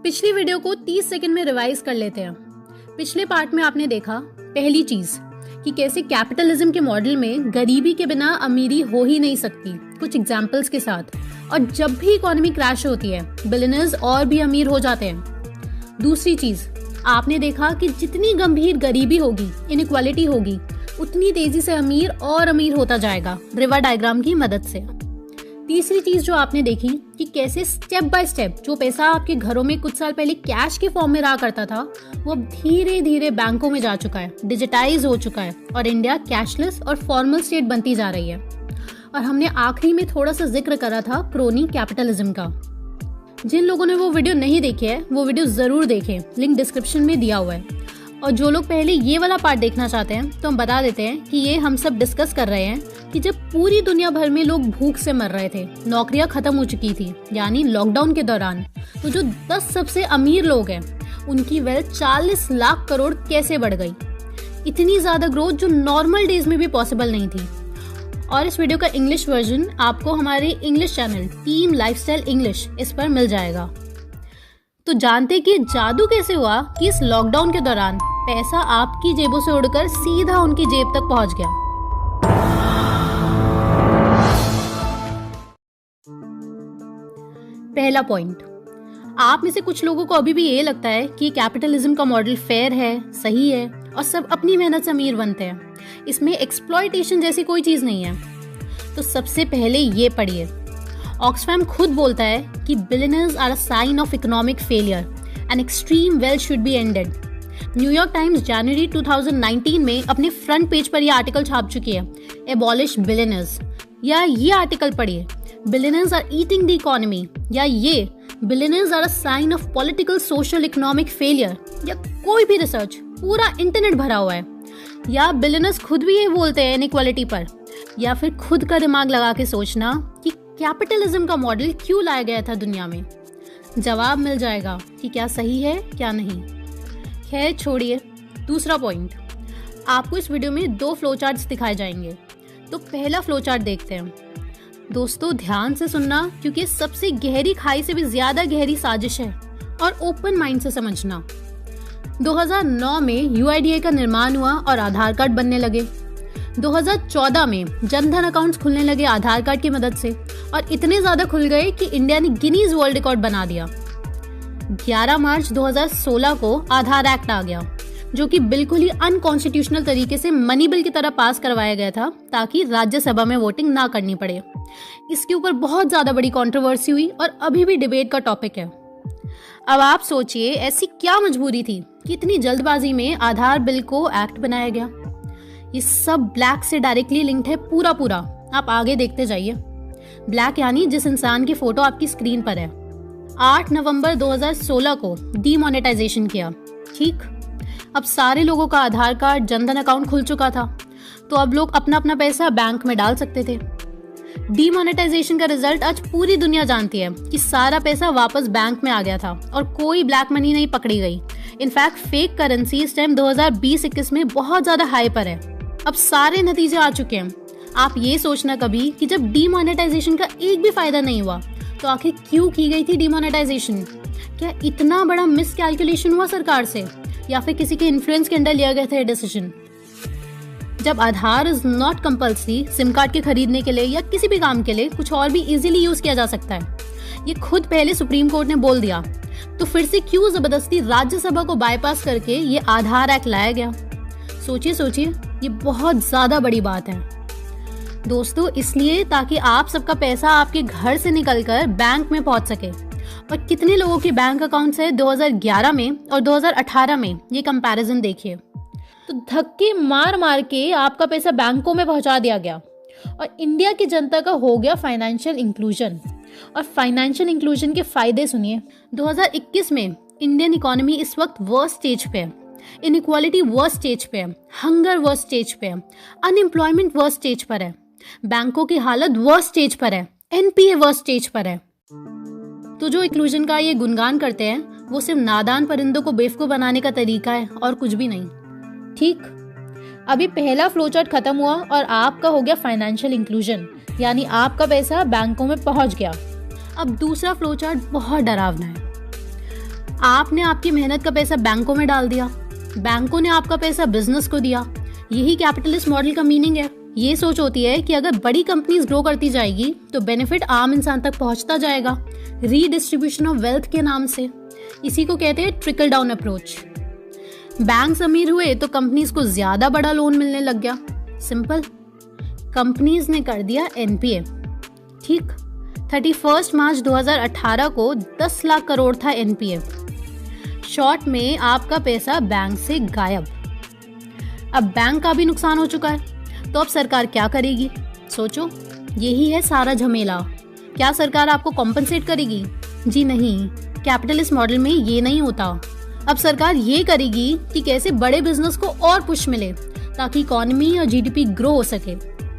पिछली वीडियो को 30 सेकंड में रिवाइज कर लेते हैं। पिछले पार्ट में आपने देखा पहली चीज कि कैसे कैपिटलिज्म के मॉडल में गरीबी के बिना अमीरी हो ही नहीं सकती, कुछ एग्जाम्पल्स के साथ। और जब भी इकोनॉमी क्रैश होती है बिलियनर्स और भी अमीर हो जाते हैं। दूसरी चीज आपने देखा कि जितनी गंभीर गरीबी होगी, इनइक्वालिटी होगी, उतनी तेजी से अमीर और अमीर होता जाएगा रिवर डायग्राम की मदद से। तीसरी चीज जो आपने देखी कि कैसे स्टेप बाय स्टेप जो पैसा आपके घरों में कुछ साल पहले कैश के फॉर्म में रहा करता था वो अब धीरे धीरे बैंकों में जा चुका है, डिजिटाइज हो चुका है और इंडिया कैशलेस और फॉर्मल स्टेट बनती जा रही है। और हमने आखिरी में थोड़ा सा जिक्र करा था क्रोनी कैपिटलिज्म का। जिन लोगों ने वो वीडियो नहीं देखी है वो वीडियो जरूर देखें, लिंक डिस्क्रिप्शन में दिया हुआ है। और जो लोग पहले ये वाला पार्ट देखना चाहते हैं तो हम बता देते हैं कि ये हम सब डिस्कस कर रहे हैं कि जब पूरी दुनिया भर में लोग भूख से मर रहे थे, नौकरियां खत्म हो चुकी थी यानी लॉकडाउन के दौरान, तो जो 10 सबसे अमीर लोग हैं उनकी वेल्थ 40 लाख करोड़ कैसे बढ़ गई। इतनी ज्यादा ग्रोथ जो नॉर्मल डेज में भी पॉसिबल नहीं थी। और इस वीडियो का इंग्लिश वर्जन आपको हमारे English channel team lifestyle English इस पर मिल जाएगा। तो जानते कि जादू कैसे हुआ कि इस लॉकडाउन के दौरान पैसा आपकी जेबों से उड़कर सीधा उनकी जेब तक पहुंच गया। पहला पॉइंट, आप में से कुछ लोगों को अभी भी ये लगता है कि कैपिटलिज्म का मॉडल फेयर है, सही है और सब अपनी मेहनत से अमीर बनते हैं, इसमें एक्सप्लॉयटेशन जैसी कोई चीज नहीं है। तो सबसे पहले ये पढ़िए, ऑक्सफैम खुद बोलता है कि billionaires are a sign of economic failure and extreme wealth should be ended. New York Times जनवरी 2019 में अपने फ्रंट पेज पर यह आर्टिकल छाप चुकी है, एबॉलिश बिलियनर्स। या ये आर्टिकल पढ़िए, billionaires are eating the economy, या ये billionaires are a sign of political social economic failure, या कोई भी रिसर्च, पूरा इंटरनेट भरा हुआ है। या बिलियनर्स खुद भी ये बोलते हैं इनइक्वालिटी पर। या फिर खुद का दिमाग लगा के सोचना कि कैपिटलिज्म का मॉडल क्यों लाया गया था दुनिया में। जवाब मिल जाएगा कि क्या सही है क्या नहीं। खैर छोड़िए, दूसरा पॉइंट, आपको इस वीडियो में 2 फ्लो चार्ट्स दिखाए जाएंगे। तो पहला फ्लो चार्ट देखते हैं। दोस्तों ध्यान से सुनना क्योंकि ये सबसे गहरी खाई से भी ज्यादा गहरी साजिश है, और ओपन माइंड से समझना। 2009 में UIDAI का निर्माण हुआ और आधार कार्ड बनने लगे। 2014 में जनधन अकाउंट्स खुलने लगे आधार कार्ड की मदद से, और इतने ज्यादा खुल गए कि इंडिया ने गिनीज वर्ल्ड रिकॉर्ड बना दिया। 11 मार्च 2016 को आधार एक्ट आ गया, जो कि बिल्कुल ही अनकॉन्स्टिट्यूशनल तरीके से मनी बिल की तरह पास करवाया गया था ताकि राज्यसभा में वोटिंग ना करनी पड़े। इसके ऊपर बहुत ज्यादा बड़ी कंट्रोवर्सी हुई और अभी भी डिबेट का टॉपिक है। अब आप सोचिए ऐसी क्या मजबूरी थी कि इतनी जल्दबाजी में आधार बिल को एक्ट बनाया गया। ये सब ब्लैक से डायरेक्टली लिंक्ड है पूरा। आप आगे देखते जाइए। ब्लैक यानी जिस इंसान की फोटो आपकी स्क्रीन पर है। 8 नवंबर 2016 को डीमोनेटाइजेशन किया। ठीक, अब सारे लोगों का आधार कार्ड, जनधन अकाउंट खुल चुका था, तो अब लोग अपना अपना पैसा बैंक में डाल सकते थे। डीमोनेटाइजेशन का रिजल्ट आज पूरी दुनिया जानती है कि सारा पैसा वापस बैंक में आ गया था और कोई ब्लैक मनी नहीं पकड़ी गई। इनफैक्ट फेक करेंसी इस टाइम 2020-21 में बहुत ज्यादा हाई पर है। अब सारे नतीजे आ चुके हैं। आप ये सोचना कभी कि जब डीमोनेटाइजेशन का एक भी फायदा नहीं हुआ तो आखिर क्यों की गई थी डीमोनेटाइजेशन? क्या इतना बड़ा मिसकैलकुलेशन हुआ सरकार से, या फिर किसी के इन्फ्लुएंस के अंडर लिया गया था ये डिसीजन? जब Aadhaar is not compulsory SIM card के खरीदने के लिए या किसी भी काम के लिए कुछ और भी इजीली यूज किया जा सकता है, ये खुद पहले सुप्रीम कोर्ट ने बोल दिया, तो फिर से क्यों जबरदस्ती राज्यसभा को बाईपास करके ये आधार एक्ट लाया गया? सोचिए, ये बहुत ज्यादा बड़ी बात है दोस्तों। इसलिए ताकि आप सबका पैसा आपके घर से निकलकर बैंक में पहुंच सके। और कितने लोगों के बैंक अकाउंट्स है 2011 में और 2018 में, ये कंपैरिजन देखिए। तो धक्के मार मार के आपका पैसा बैंकों में पहुंचा दिया गया और इंडिया की जनता का हो गया फाइनेंशियल इंक्लूजन। और फाइनेंशियल इंक्लूजन के फायदे सुनिए। 2021 में इंडियन इकोनॉमी इस वक्त वर्स्ट स्टेज पे है, इनइक्वालिटी वर्स्ट स्टेज पे है, हंगर वर्स्ट स्टेज पे है, अनएम्प्लॉयमेंट वर्स्ट स्टेज पर है, बैंकों की हालत वर्स्ट स्टेज पर है, NPA वर्स्ट स्टेज पर है। तो जो इंक्लूजन का ये गुणगान करते हैं वो सिर्फ नादान परिंदों को बेवकूफ बनाने का तरीका है और कुछ भी नहीं। ठीक, अभी पहला फ्लो चार्ट खत्म हुआ और आपका हो गया फाइनेंशियल इंक्लूजन, यानी आपका पैसा बैंकों में पहुंच गया। अब दूसरा फ्लो चार्ट बहुत डरावना है। आपने आपकी मेहनत का पैसा बैंकों में डाल दिया, बैंकों ने आपका पैसा बिजनेस को दिया। यही कैपिटलिस्ट मॉडल का मीनिंग है। ये सोच होती है कि अगर बड़ी कंपनीज ग्रो करती जाएगी तो बेनिफिट आम इंसान तक पहुंचता जाएगा, रीडिस्ट्रीब्यूशन ऑफ वेल्थ के नाम से। इसी को कहते हैं ट्रिकल डाउन अप्रोच। बैंक्स अमीर हुए तो कंपनीज को ज्यादा बड़ा लोन मिलने लग गया। सिंपल, कंपनीज ने कर दिया एनपीए। ठीक, 31 मार्च 2018 को 10 लाख करोड़ था एनपीए। शॉर्ट में आपका पैसा बैंक से गायब। अब बैंक का भी नुकसान हो चुका है, तो अब सरकार क्या करेगी? सोचो, यही है सारा झमेला। क्या सरकार आपको कॉम्पनसेट करेगी? जी नहीं, कैपिटलिस्ट मॉडल में ये नहीं होता। अब सरकार ये करेगी कि कैसे बड़े बिजनेस को और पुश मिले ताकि इकोनॉमी और जीडीपी ग्रो हो सके।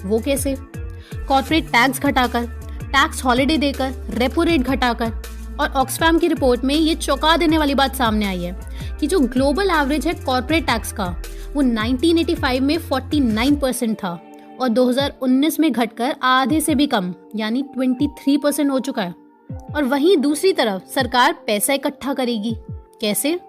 वो कैसे? कॉर्पोरेट टैक्स घटाकर, टैक्स हॉलिडे देकर, रेपो रेट घटाकर। और ऑक्सफैम की रिपोर्ट में ये चौंका देने वाली बात सामने आई है कि जो ग्लोबल एवरेज है कॉर्पोरेट टैक्स का, वो 1985 में 49% था और 2019 में घटकर आधे से भी कम यानी 23% हो चुका है। और वहीं दूसरी तरफ सरकार पैसा इकट्ठा करेगी। कैसे?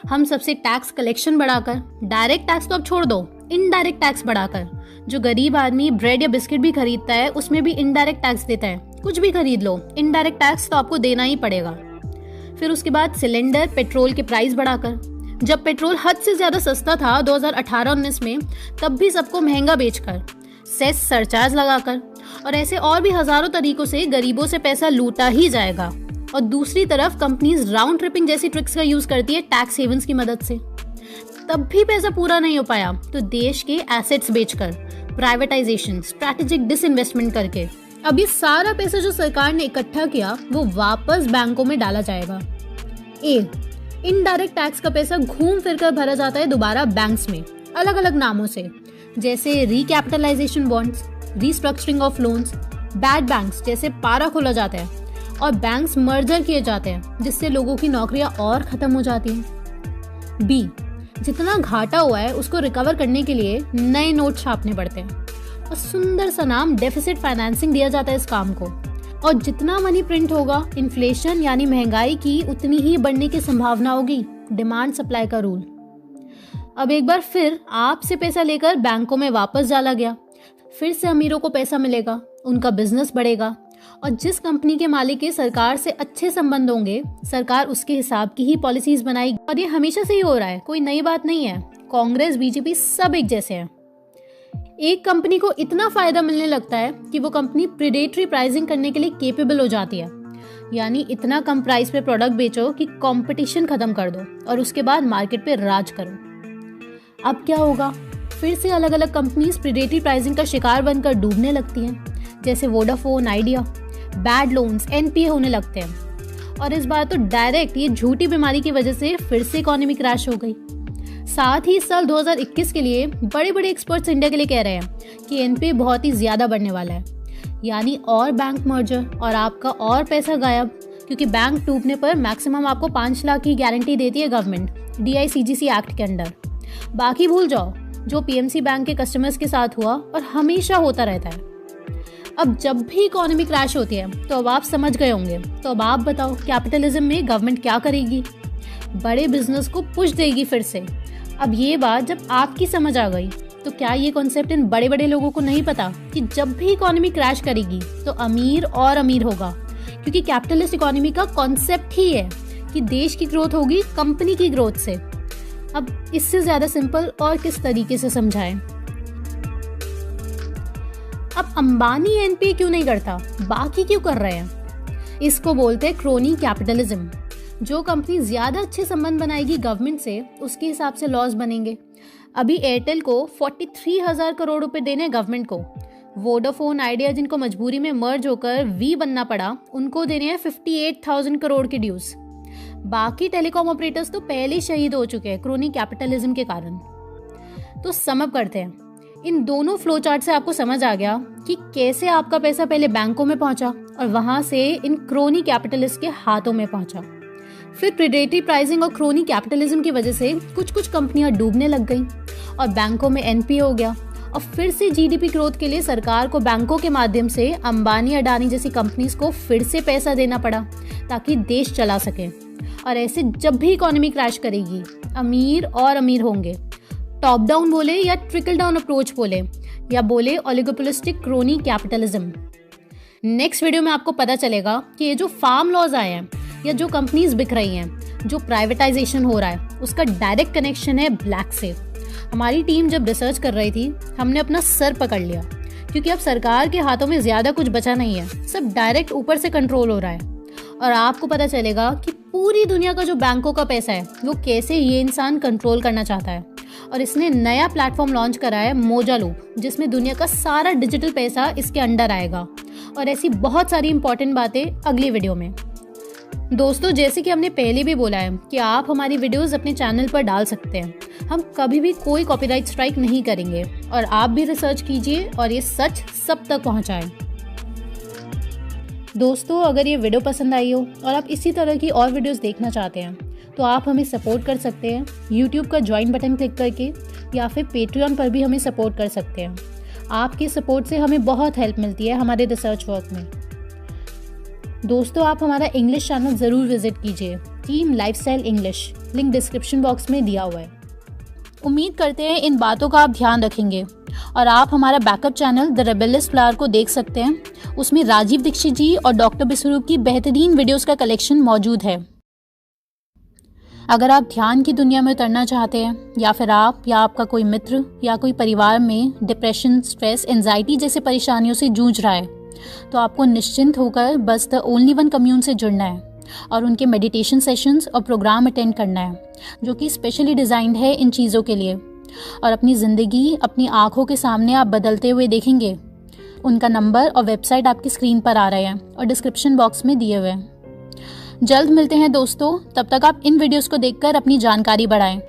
हम सबसे टैक्स कलेक्शन बढ़ाकर, डायरेक्ट टैक्स तो अब छोड़ दो, इनडायरेक्ट टैक्स बढ़ाकर। जो गरीब आदमी ब्रेड या बिस्किट भी खरीदता है उसमें भी इनडायरेक्ट टैक्स देता है। कुछ भी खरीद लो, इनडायरेक्ट टैक्स तो आपको देना ही पड़ेगा। फिर उसके बाद सिलेंडर पेट्रोल के प्राइस बढ़ाकर। जब पेट्रोल हद से ज्यादा सस्ता था 2018-19 में, तब भी सबको महंगा बेचकर, सेस सरचार्ज लगाकर। और ऐसे और भी हजारों तरीकों से गरीबों से पैसा लूटा ही जाएगा। और दूसरी तरफ कंपनीज राउंड ट्रिपिंग जैसी ट्रिक्स का यूज करती है टैक्स हेवंस की मदद से। तब भी पैसा पूरा नहीं हो पाया तो देश के एसेट्स बेचकर, प्राइवेटाइजेशन, स्ट्रैटेजिक डिसइन्वेस्टमेंट करके अब ये सारा पैसा जो सरकार ने इकट्ठा किया वो वापस बैंकों में डाला जाएगा। इनडायरेक्ट टैक्स का पैसा घूम फिर कर भरा जाता है दोबारा बैंक्स में, अलग अलग नामों से, जैसे recapitalisation bonds, restructuring of loans. Bad banks जैसे पारा खोला जाता है और बैंक्स मर्जर किए जाते हैं, जिससे लोगों की नौकरियां और खत्म हो जाती हैं। बी, जितना घाटा हुआ है उसको रिकवर करने के लिए नए नोट छापने पड़ते हैं और सुंदर सा नाम डेफिसिट फाइनेंसिंग दिया जाता है इस काम को। और जितना मनी प्रिंट होगा, इन्फ्लेशन यानी महंगाई की उतनी ही बढ़ने की संभावना होगी। डिमांड सप्लाई का रूल। अब एक बार फिर आपसे पैसा लेकर बैंकों में वापस डाला गया। फिर से अमीरों को पैसा मिलेगा, उनका बिजनेस बढ़ेगा और जिस कंपनी के मालिक के सरकार से अच्छे संबंध होंगे, सरकार उसके हिसाब की ही पॉलिसीज बनाएगी। और ये हमेशा से ही हो रहा है, कोई नई बात नहीं है। कांग्रेस, बीजेपी सब एक जैसे हैं। एक कंपनी को इतना फायदा मिलने लगता है कि वो कंपनी प्रेडेटरी प्राइसिंग करने के लिए केपेबल हो जाती है, यानी इतना कम प्राइस पे प्रोडक्ट बेचो कि कंपटीशन खत्म कर दो और उसके बाद मार्केट पे राज करो। अब क्या होगा? फिर से अलग अलग कंपनीज प्रेडेटरी प्राइसिंग का शिकार बनकर डूबने लगती हैं, जैसे Vodafone, idea. Bad loans, NPA होने लगते हैं। और इस बार तो डायरेक्ट ये झूठी बीमारी की वजह से फिर से इकोनॉमी क्रैश हो गई। साथ ही इस साल 2021 के लिए बड़े बड़े एक्सपर्ट्स इंडिया के लिए कह रहे हैं कि एनपीए बहुत ही ज्यादा बढ़ने वाला है, यानी और बैंक मर्जर और आपका और पैसा गायब। क्योंकि बैंक डूबने पर मैक्सिमम आपको 5 लाख की गारंटी देती है गवर्नमेंट, DICGC एक्ट के अंडर। बाकी भूल जाओ जो पीएमसी बैंक के कस्टमर्स के साथ हुआ और हमेशा होता रहता है। अब जब भी इकोनॉमी क्रैश होती है तो अब आप समझ गए होंगे। तो अब आप बताओ, कैपिटलिज्म में गवर्नमेंट क्या करेगी? बड़े बिजनेस को पुश देगी फिर से। अब ये बात जब आपकी समझ आ गई तो क्या ये कॉन्सेप्ट इन बड़े बड़े लोगों को नहीं पता कि जब भी इकोनॉमी क्रैश करेगी तो अमीर और अमीर होगा? क्योंकि कैपिटलिस्ट इकोनॉमी का कॉन्सेप्ट ही है कि देश की ग्रोथ होगी कंपनी की ग्रोथ से। अब इससे ज्यादा सिंपल और किस तरीके से समझाएं? अब अंबानी एनपीए क्यों नहीं करता, बाकी क्यों कर रहे हैं? इसको बोलते हैं क्रोनी कैपिटलिज्म। जो कंपनी ज्यादा अच्छे संबंध बनाएगी गवर्नमेंट से, उसके हिसाब से लॉस बनेंगे। अभी एयरटेल को 43,000 करोड़ रुपए देने गवर्नमेंट को। वोडाफोन, आइडिया जिनको मजबूरी में मर्ज होकर वी बनना पड़ा, उनको देने हैं 58,000 करोड़ के ड्यूज। बाकी टेलीकॉम ऑपरेटर्स तो पहले ही शहीद हो चुके हैं क्रोनी कैपिटलिज्म के कारण। तो समअप करते हैं। इन दोनों फ्लो चार्ट से आपको समझ आ गया कि कैसे आपका पैसा पहले बैंकों में पहुंचा और वहां से इन क्रोनी कैपिटलिस्ट के हाथों में पहुंचा। फिर प्रेडेटरी प्राइसिंग और क्रोनी कैपिटलिज्म की वजह से कुछ कुछ कंपनियां डूबने लग गईं और बैंकों में एनपीए हो गया। और फिर से जीडीपी ग्रोथ के लिए सरकार को बैंकों के माध्यम से अंबानी, अडानी जैसी कंपनीज को फिर से पैसा देना पड़ा ताकि देश चला सके। और ऐसे जब भी इकोनॉमी क्रैश करेगी, अमीर और अमीर होंगे। टॉप डाउन बोले या ट्रिकल डाउन अप्रोच बोले या बोले oligopolistic crony capitalism. Next video में आपको पता चलेगा कि ये जो फार्म लॉज आए हैं या जो कंपनीज बिक रही हैं, जो प्राइवेटाइजेशन हो रहा है, उसका डायरेक्ट कनेक्शन है ब्लैक से। हमारी टीम जब रिसर्च कर रही थी, हमने अपना सर पकड़ लिया, क्योंकि अब सरकार के हाथों में ज़्यादा कुछ बचा नहीं है, सब डायरेक्ट ऊपर से कंट्रोल हो रहा है। और आपको पता चलेगा कि पूरी दुनिया का जो बैंकों का पैसा है वो कैसे ये इंसान कंट्रोल करना चाहता है। और इसने नया प्लेटफॉर्म लॉन्च करा है, मोजालूप, जिसमें दुनिया का सारा डिजिटल पैसा इसके अंडर आएगा। और ऐसी बहुत सारी इंपॉर्टेंट बातें अगली वीडियो में। दोस्तों, जैसे कि हमने पहले भी बोला है कि आप हमारी वीडियोस अपने चैनल पर डाल सकते हैं। हम कभी भी कोई कॉपीराइट स्ट्राइक नहीं करेंगे और आप भी रिसर्च कीजिए और ये सच सब तक पहुंचाएं। दोस्तों, अगर ये वीडियो पसंद आई हो और आप इसी तरह की और वीडियोस देखना चाहते हैं तो आप हमें सपोर्ट कर सकते हैं यूट्यूब का ज्वाइन बटन क्लिक करके, या फिर पेट्रियन पर भी हमें सपोर्ट कर सकते हैं। आपके सपोर्ट से हमें बहुत हेल्प मिलती है हमारे रिसर्च वर्क में। दोस्तों, आप हमारा इंग्लिश चैनल ज़रूर विजिट कीजिए, team lifestyle English, link description box में दिया हुआ है। उम्मीद करते हैं इन बातों का आप ध्यान रखेंगे और आप हमारा backup channel the rebellious flower को देख सकते हैं। उसमें राजीव दीक्षित जी और डॉक्टर बिस्वरूप की बेहतरीन वीडियोस का कलेक्शन मौजूद है। अगर आप ध्यान की दुनिया में उतरना चाहते हैं, या फिर आप या आपका कोई मित्र या कोई परिवार में डिप्रेशन, स्ट्रेस, एंजाइटी जैसे परेशानियों से जूझ रहा है, तो आपको निश्चिंत होकर बस द ओनली वन कम्यून से जुड़ना है और उनके मेडिटेशन सेशंस और प्रोग्राम अटेंड करना है, जो कि स्पेशली डिज़ाइंड है इन चीज़ों के लिए। और अपनी ज़िंदगी अपनी आँखों के सामने आप बदलते हुए देखेंगे। उनका नंबर और वेबसाइट आपकी स्क्रीन पर आ रहे हैं और डिस्क्रिप्शन बॉक्स में दिए हुए हैं। जल्द मिलते हैं दोस्तों, तब तक आप इन वीडियोस को देखकर अपनी जानकारी बढ़ाएं।